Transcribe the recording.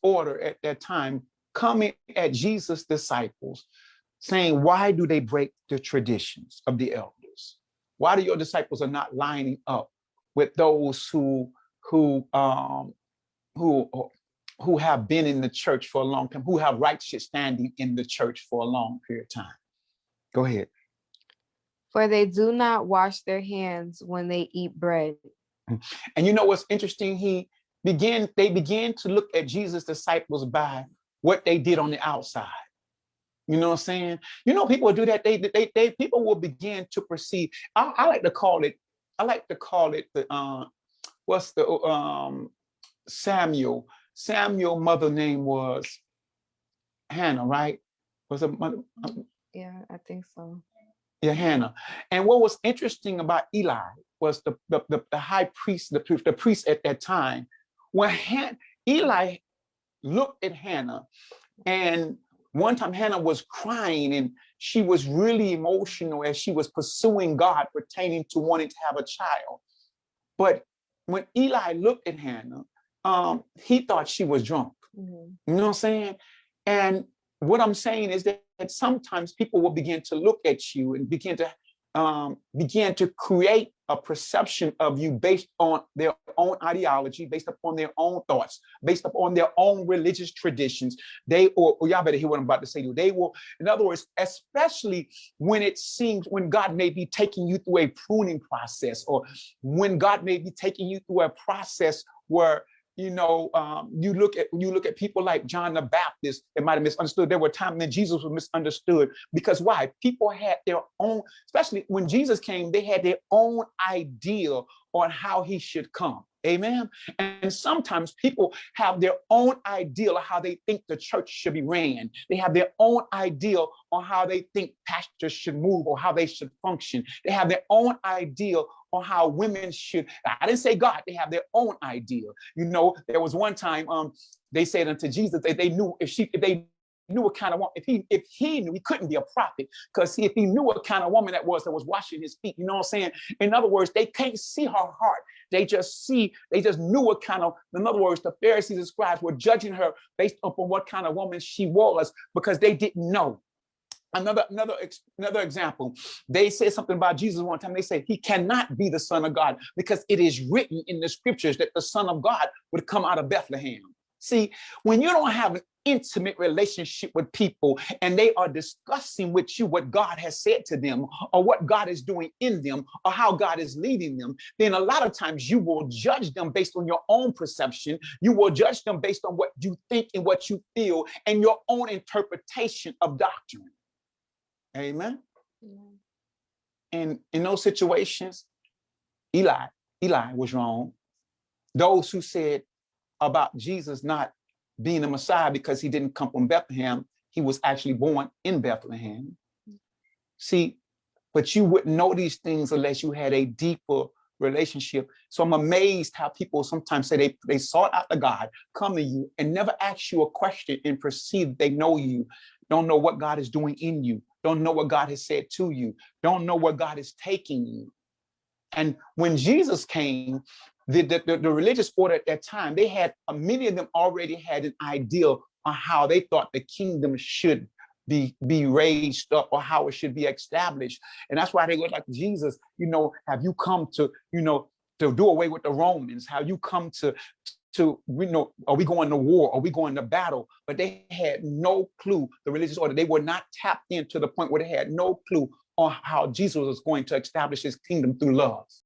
order at that time coming at Jesus' disciples, saying, why do they break the traditions of the elders? Why do your disciples are not lining up with those who who who have been in the church for a long time, who have righteous standing in the church for a long period of time? Go ahead. For they do not wash their hands when they eat bread. And you know what's interesting? They began to look at Jesus' disciples by what they did on the outside. You know what I'm saying? You know, people do that. People will begin to perceive. I like to call it. I like to call it the what's the Samuel. Samuel mother name was Hannah, right? Was it mother? Yeah, I think so. Yeah, Hannah. And what was interesting about Eli was the high priest, the priest at that time, when Eli looked at Hannah, and one time Hannah was crying and she was really emotional as she was pursuing God pertaining to wanting to have a child. But when Eli looked at Hannah, he thought she was drunk. Mm-hmm. You know what I'm saying? And what I'm saying is that sometimes people will begin to look at you and begin to create a perception of you based on their own ideology, based upon their own thoughts, based upon their own religious traditions. Or y'all better hear what I'm about to say. They will, in other words, especially when it seems when God may be taking you through a pruning process, or when God may be taking you through a process where you look at people like John the Baptist that might have misunderstood. There were times when Jesus was misunderstood because why? People had their own, especially when Jesus came, they had their own idea on how he should come. Amen. And sometimes people have their own ideal of how they think the church should be ran. They have their own ideal on how they think pastors should move or how they should function. They have their own ideal on how women should. I didn't say God. They have their own idea. You know, there was one time they said unto Jesus that they knew if they knew what kind of woman, if he knew, he couldn't be a prophet, because if he knew what kind of woman that was washing his feet. You know what I'm saying? In other words, they can't see her heart. They just knew what kind of, in other words, the Pharisees and scribes were judging her based upon what kind of woman she was, because they didn't know. Another example, they said something about Jesus one time. They said he cannot be the Son of God because it is written in the scriptures that the Son of God would come out of Bethlehem. See, when you don't have an intimate relationship with people and they are discussing with you what God has said to them or what God is doing in them or how God is leading them, then a lot of times you will judge them based on your own perception. You will judge them based on what you think and what you feel and your own interpretation of doctrine. Amen. Yeah. And in those situations, Eli was wrong. Those who said about Jesus not being the Messiah because he didn't come from Bethlehem, he was actually born in Bethlehem. See, but you wouldn't know these things unless you had a deeper relationship. So I'm amazed how people sometimes say they sought after God, come to you and never ask you a question and perceive they know you, don't know what God is doing in you, don't know what God has said to you, don't know where God is taking you. And when Jesus came, the religious order at that time, they had, many of them already had an idea on how they thought the kingdom should be raised up or how it should be established. And that's why they were like, Jesus, have you come to, to do away with the Romans? Have you come to are we going to war? Are we going to battle? But they had no clue, the religious order. They were not tapped into the point where they had no clue on how Jesus was going to establish his kingdom through love.